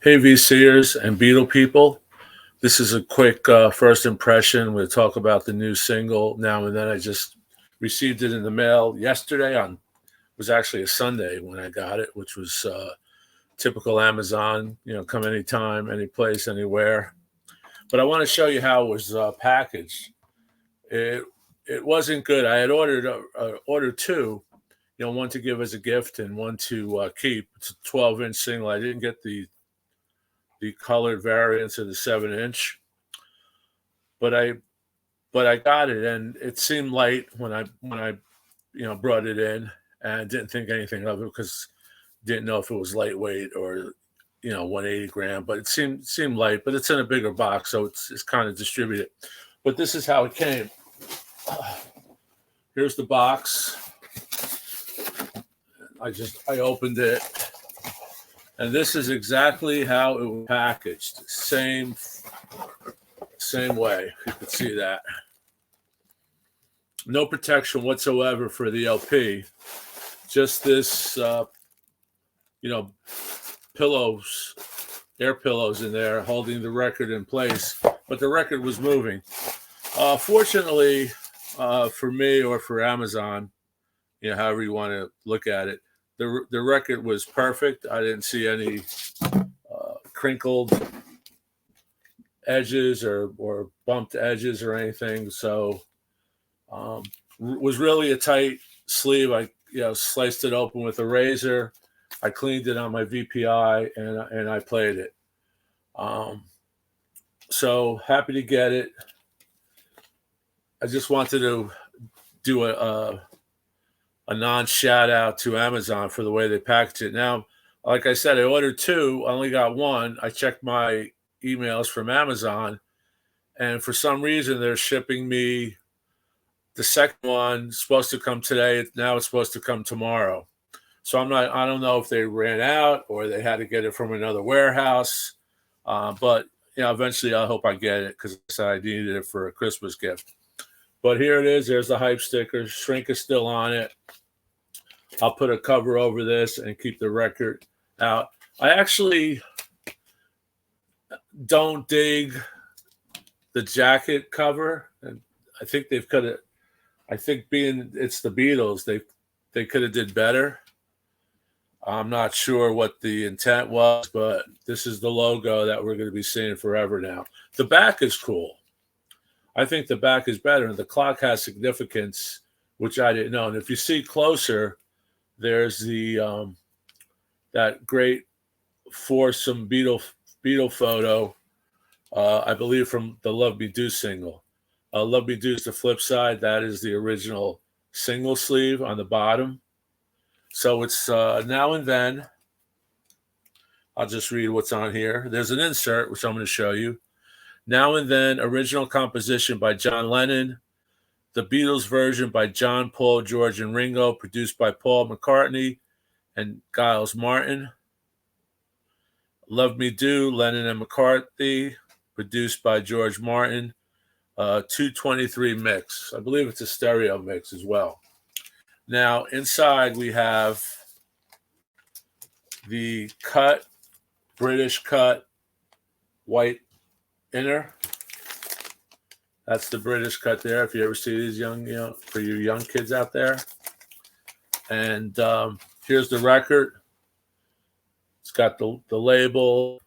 Hey, VCers and Beetle people. This is a quick first impression. We'll talk about the new single now and then. I just received it in the mail yesterday. Was actually a Sunday when I got it, which was typical Amazon. Come anytime, any place, anywhere. But I want to show you how it was packaged. It it wasn't good. I had ordered two. One to give as a gift and one to keep. It's a 12-inch single. I didn't get the colored variants of the 7-inch, but I got it, and it seemed light when I brought it in, and I didn't think anything of it because didn't know if it was lightweight or 180 gram, but it seemed light. But it's in a bigger box, so it's kind of distributed. But this is how it came. Here's the box. I opened it, and this is exactly how it was packaged. Same way. You can see that. No protection whatsoever for the LP. Just this, pillows, air pillows in there holding the record in place. But the record was moving. Fortunately, for me or for Amazon, however you want to look at it, the record was perfect. I didn't see any crinkled edges or bumped edges or anything. So was really a tight sleeve. I sliced it open with a razor. I cleaned it on my VPI and I played it. So happy to get it. I just wanted to do a non-shout out to Amazon for the way they package it. Now, like I said, I ordered two. I only got one. I checked my emails from Amazon, and for some reason they're shipping me the second one. Supposed to come today. Now it's supposed to come tomorrow. So I don't know if they ran out or they had to get it from another warehouse. But eventually I hope I get it because I needed it for a Christmas gift. But here it is. There's the hype sticker. Shrink is still on it. I'll put a cover over this and keep the record out. I actually don't dig the jacket cover. And I think they've cut it. I think being it's the Beatles, they could have did better. I'm not sure what the intent was, but this is the logo that we're going to be seeing forever now. The back is cool. I think the back is better, and the clock has significance, which I didn't know. And if you see closer, there's the that great foursome Beatle photo, I believe from the Love Me Do single. Love Me Do is the flip side. That is the original single sleeve on the bottom. So it's Now and Then. I'll just read what's on here. There's an insert, which I'm going to show you. Now and Then, original composition by John Lennon. The Beatles version by John, Paul, George, and Ringo, produced by Paul McCartney and Giles Martin. Love Me Do, Lennon and McCartney, produced by George Martin. 223 mix. I believe it's a stereo mix as well. Now, inside we have the British cut white inner. That's the British cut there. If you ever see these for you young kids out there. And here's the record. It's got the label,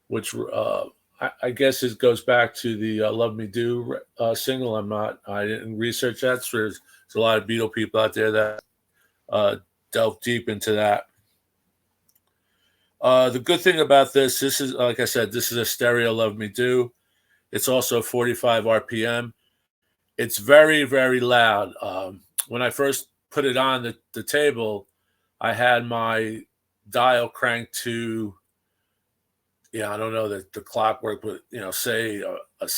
which I guess it goes back to the Love Me Do single. I didn't research that. So there's a lot of Beatle people out there that delve deep into that. The good thing about this is, like I said, this is a stereo Love Me Do. It's also 45 RPM. It's very, very loud. When I first put it on the table, I had my dial cranked to, I don't know that the clock worked, but say a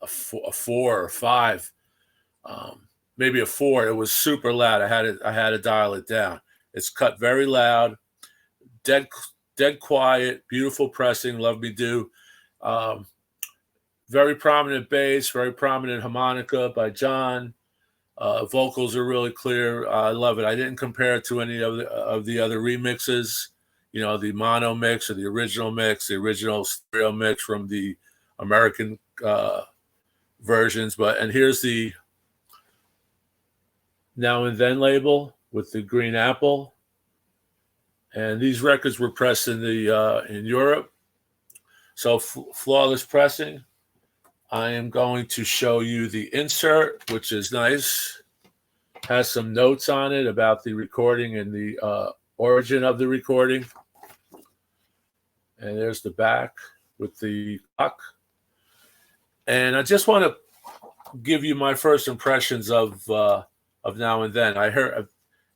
4 or 5, maybe a 4. It was super loud. I had to dial it down. It's cut very loud, dead quiet, beautiful pressing. Love Me Do. Very prominent bass, very prominent harmonica by John. Vocals are really clear. I love it. I didn't compare it to any of the other remixes. the mono mix or the original stereo mix from the American versions. And here's the Now and Then label with the green apple. And these records were pressed in Europe. So flawless pressing. I am going to show you the insert, which is nice. Has some notes on it about the recording and the origin of the recording. And there's the back with the clock. And I just want to give you my first impressions of Now and Then. I heard,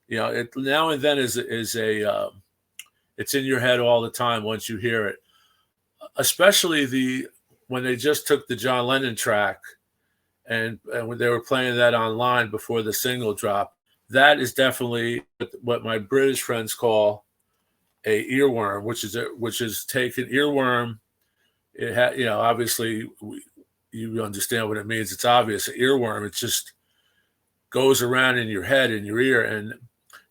Now and Then is it's in your head all the time once you hear it. Especially when they just took the John Lennon track and when they were playing that online before the single drop. That is definitely what my British friends call a earworm, which is taken Earworm. It had, obviously you understand what it means. It's obvious. An earworm, it just goes around in your head, in your ear, and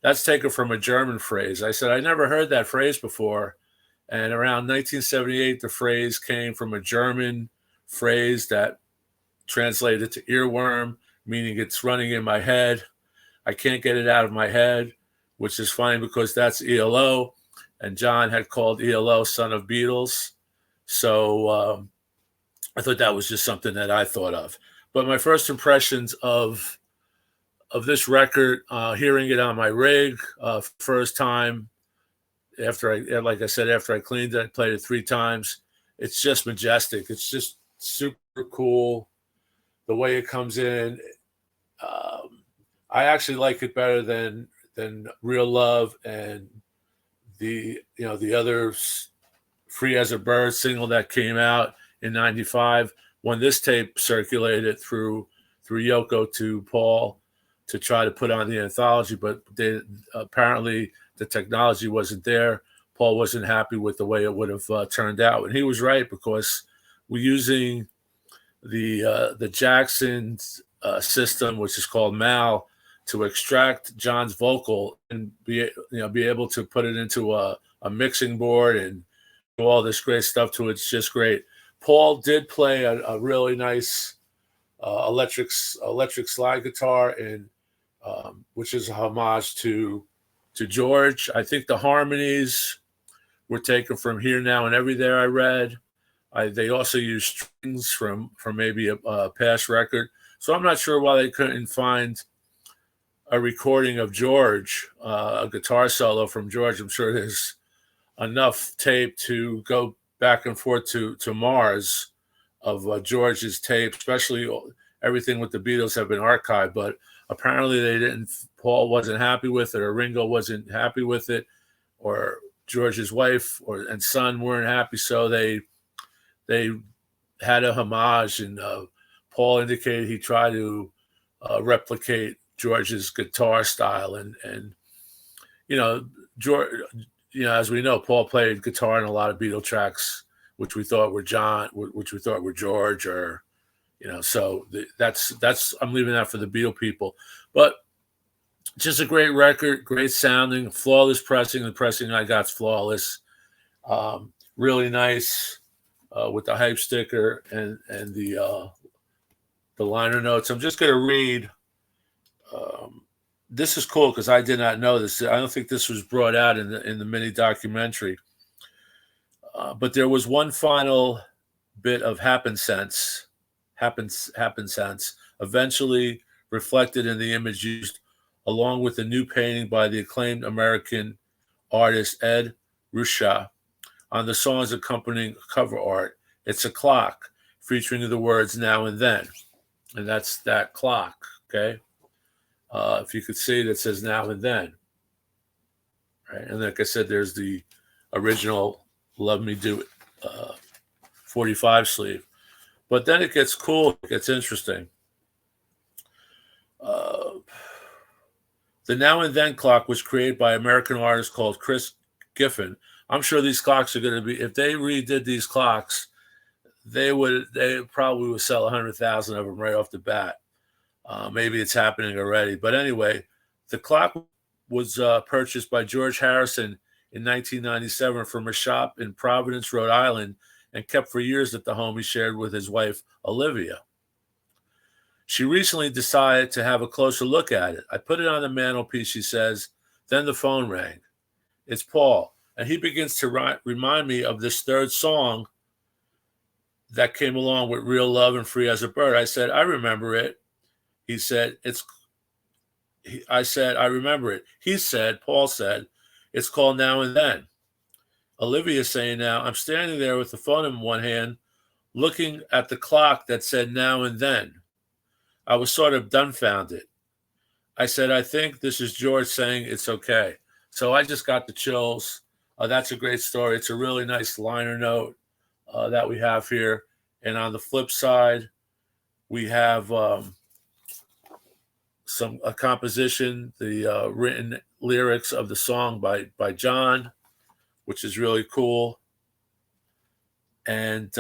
that's taken from a German phrase. I said I never heard that phrase before. And around 1978, the phrase came from a German phrase that translated to earworm, meaning it's running in my head. I can't get it out of my head, which is funny because that's ELO. And John had called ELO Son of Beatles. So I thought that was just something that I thought of. But my first impressions of this record, hearing it on my rig, first time, after I cleaned it, I played it 3 times. It's just majestic. It's just super cool. The way it comes in. I actually like it better than Real Love and the other Free as a Bird single that came out in '95 when this tape circulated through Yoko to Paul to try to put on the anthology, but apparently the technology wasn't there. Paul wasn't happy with the way it would have turned out, and he was right because we're using the Jackson system, which is called MAL, to extract John's vocal and be able to put it into a mixing board and do all this great stuff to it. It's just great. Paul did play a really nice electric slide guitar, and which is a homage to George. I think the harmonies were taken from Here, Now, and Everywhere. I read. They also used strings from maybe a past record. So I'm not sure why they couldn't find a recording of George, a guitar solo from George. I'm sure there's enough tape to go back and forth to Mars of George's tape, especially everything with the Beatles have been archived. But apparently they didn't. Paul wasn't happy with it, or Ringo wasn't happy with it, or George's wife and son weren't happy. So they had a homage, and Paul indicated he tried to replicate George's guitar style, and George, as we know, Paul played guitar in a lot of Beatle tracks, which we thought were George, or so that's I'm leaving that for the Beatle people. But just a great record, great sounding, flawless pressing. The pressing I got's flawless, really nice with the hype sticker and the liner notes. I'm just going to read. This is cool because I did not know this. I don't think this was brought out in the mini documentary. But there was one final bit of happenstance, eventually reflected in the image used, along with a new painting by the acclaimed American artist Ed Ruscha on the song's accompanying cover art. It's a clock featuring the words "Now and Then," and that's that clock. Okay. If you could see it, it says Now and Then. Right? And like I said, there's the original Love Me Do It 45 sleeve. But then it gets cool. It gets interesting. The Now and Then clock was created by an American artist called Chris Giffen. I'm sure these clocks are going to be, if they redid these clocks, they probably would sell 100,000 of them right off the bat. Maybe it's happening already. But anyway, the clock was purchased by George Harrison in 1997 from a shop in Providence, Rhode Island, and kept for years at the home he shared with his wife, Olivia. She recently decided to have a closer look at it. I put it on the mantelpiece, she says. Then the phone rang. It's Paul, and he begins to remind me of this third song that came along with Real Love and Free as a Bird. I said, I remember it. He said, I said, I remember it. He said, Paul said, it's called Now and Then. Olivia saying now, I'm standing there with the phone in one hand, looking at the clock that said Now and Then. I was sort of dumbfounded. I said, I think this is George saying it's okay. So I just got the chills. That's a great story. It's a really nice liner note that we have here. And on the flip side, we have a composition, the written lyrics of the song by John, which is really cool. And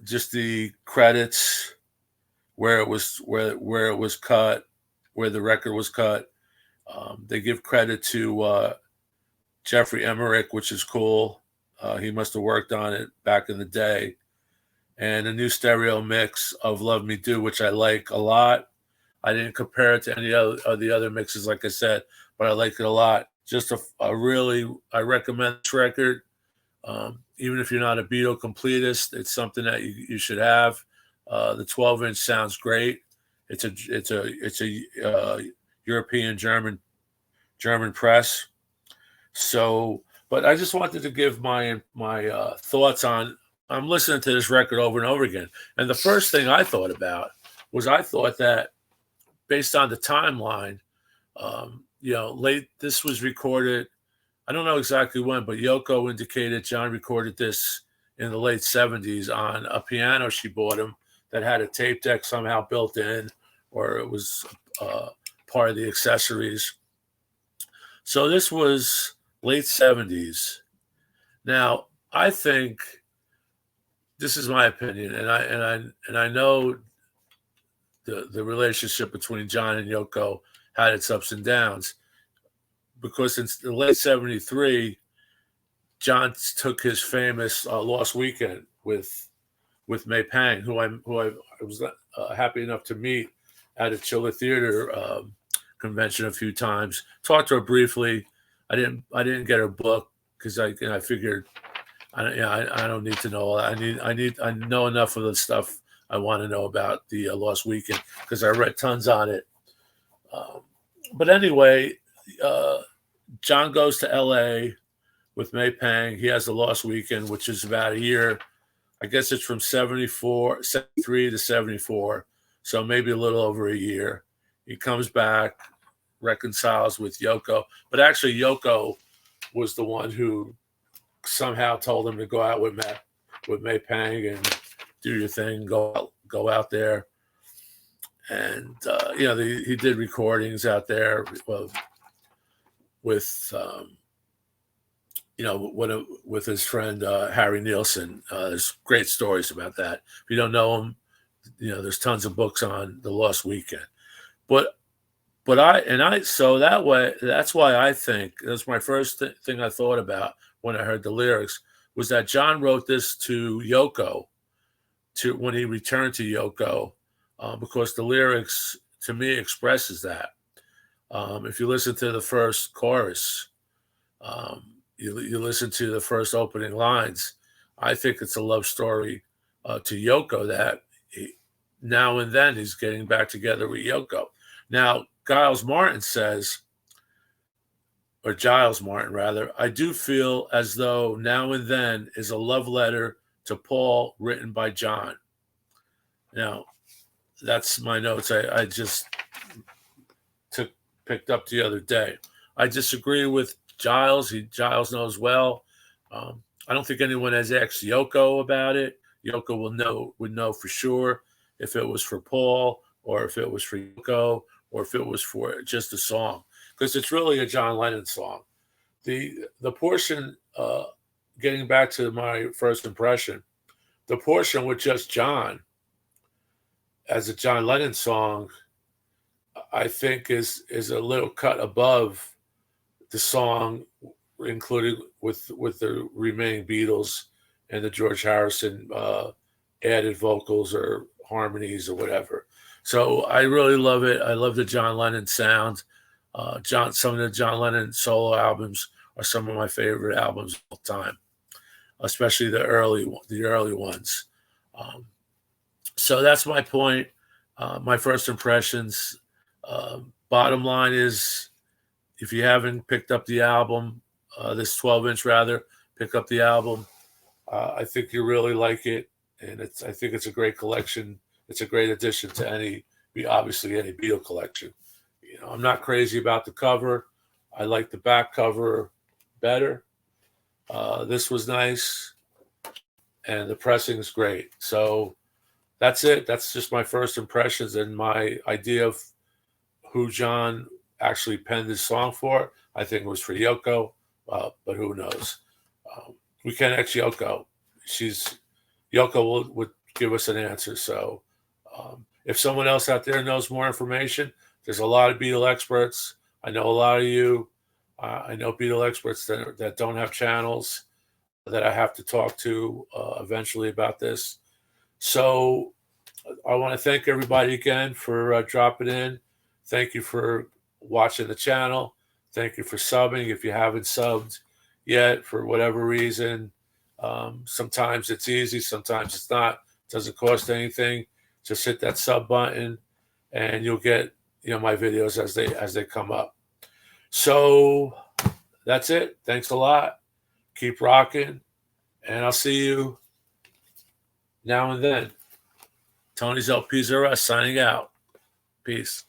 just the credits, where it was cut, where the record was cut. They give credit to Jeffrey Emmerich, which is cool. He must have worked on it back in the day. And a new stereo mix of Love Me Do, which I like a lot. I didn't compare it to any of the other mixes, like I said, but I like it a lot. Just I recommend this record. Even if you're not a Beatle completist, it's something that you should have. The 12-inch sounds great. It's a European German press. So, but I just wanted to give my thoughts on. I'm listening to this record over and over again, and the first thing I thought about was I thought that based on the timeline, this was recorded. I don't know exactly when, but Yoko indicated John recorded this in the late 70s on a piano she bought him that had a tape deck somehow built in, or it was part of the accessories. So this was late 70s. Now, I think this is my opinion, and I know the relationship between John and Yoko had its ups and downs, because in the late 73, John took his famous Lost Weekend with May Pang, who I was happy enough to meet at a Chiller Theater convention a few times. Talked to her briefly. I didn't get her book because I figured I don't need to know. I know enough of the stuff I want to know about the Lost Weekend because I read tons on it. But anyway, John goes to L.A. with May Pang. He has the Lost Weekend, which is about a year. I guess it's from 73 to 74, so maybe a little over a year. He comes back, reconciles with Yoko, but actually Yoko was the one who somehow told him to go out with May Pang and do your thing, go out there. And he did recordings out there with his friend Harry Nielsen. There's great stories about that. If you don't know him, there's tons of books on the Lost Weekend. So that way, that's why I think that's my first thing I thought about when I heard the lyrics was that John wrote this to Yoko, when he returned to Yoko, because the lyrics to me expresses that. If you listen to the first chorus, you listen to the first opening lines, I think it's a love story to Yoko that now and then he's getting back together with Yoko. Now, Giles Martin says, or Giles Martin rather, I do feel as though Now and Then is a love letter to Paul written by John. Now, that's my notes. I just picked up the other day. I disagree with Giles. Giles knows well. I don't think anyone has asked Yoko about it. Yoko would know for sure if it was for Paul or if it was for Yoko or if it was for just a song, because it's really a John Lennon song. The portion, getting back to my first impression, the portion with just John as a John Lennon song, I think is a little cut above the song including with the remaining Beatles and the George Harrison added vocals or harmonies or whatever. So I really love it. I love the John Lennon sound. Some of the John Lennon solo albums are some of my favorite albums of all time, especially the early ones. So that's my point. My first impressions. Bottom line is, if you haven't picked up the album, this 12-inch rather, pick up the album. I think you really like it, and I think it's a great collection. It's a great addition to any Beatle collection. You know, I'm not crazy about the cover. I like the back cover better. This was nice, and the pressing is great. So that's it. That's just my first impressions and my idea of who John actually penned this song for. I think it was for Yoko, but who knows? We can't ask Yoko. Yoko would give us an answer. So if someone else out there knows more information, there's a lot of Beatle experts. I know a lot of you. I know Beatle experts that don't have channels that I have to talk to eventually about this. So I want to thank everybody again for dropping in. Thank you for watching the channel. Thank you for subbing. If you haven't subbed yet for whatever reason, sometimes it's easy, sometimes it's not. It doesn't cost anything. Just hit that sub button, and you'll get my videos as they come up. So that's it. Thanks a lot. Keep rocking, and I'll see you now and then. Tony's LPs R Us signing out. Peace.